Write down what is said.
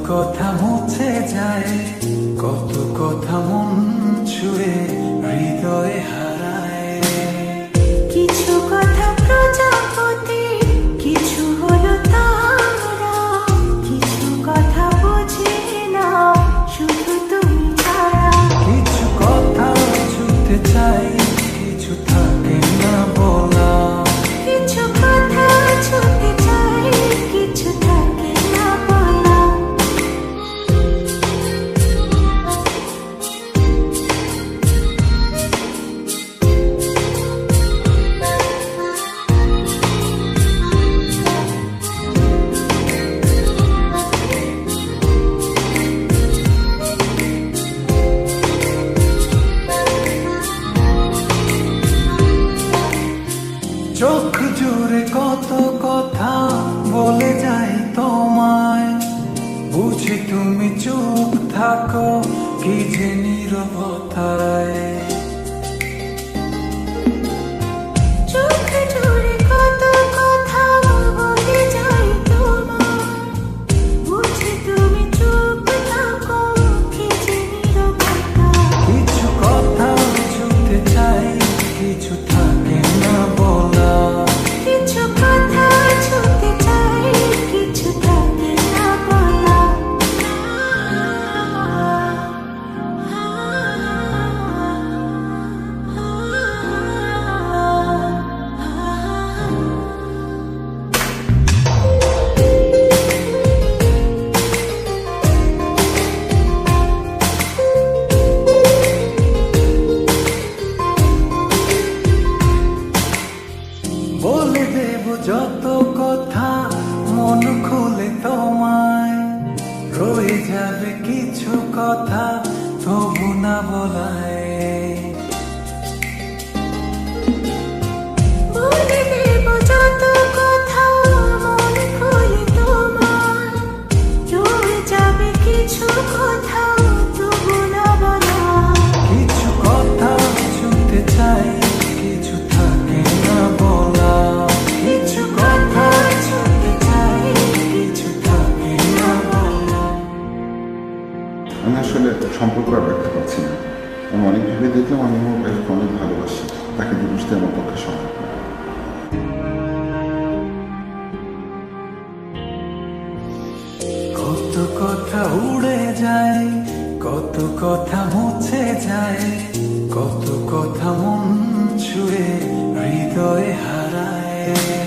কথা মুছে যায়, কত কথা মন ছুঁয়ে হৃদয়ে হারায়। কিছু কথা প্রজাপতি, কিছু হলো তারা, কিছু কথা বুঝি না শুধু তুমি ছাড়া। কিছু কথা ছুঁতে চাই, কিছু থাকে না বলা। কিছু কথা ছুঁতে চাই, কিছু থাকে না বলা। চোখ জুড়ে কত কথা বলে যাই তোমায়, বুঝি তুমি চুপ থাকো কি যে নীরবতায়। চোখ জুড়ে কত কথা বলে যাই তোমায়, বুঝি তুমি চুপ থাকো কি যে নীরবতা। কিছু কথা ছুঁতে চাই, কিছু থাকে না বলা। কিছু কথা ছুঁতে চাই, কিছু থাকে না বলা। বলে দেব যত কথা মন খুলে তোমায়, রয়ে যাবে কিছু কথা তবু না বলায়। বলে দেব যত কথা মন খুলে তোমায়, রয়ে যাবে কিছু কথা তবু না বলা। কিছু কথা ছুঁতে চাই, কিছু থাকে না বলা। কিছু কথা ছুঁতে চাই, কিছু থাকে না বলা। আমি আসলে সম্পর্ক আর রাখতে পারছি না। আমি অনেক ভেবে দেখলাম আমি আমার ভাইকে অনেক ভালোবাসি, তাকে বুঝতে আমার পক্ষে সম্ভব না। কত কথা উড়ে যায়, কত কথা মুছে যায়, কত কথা মন ছুঁয়ে হৃদয়ে হারায়।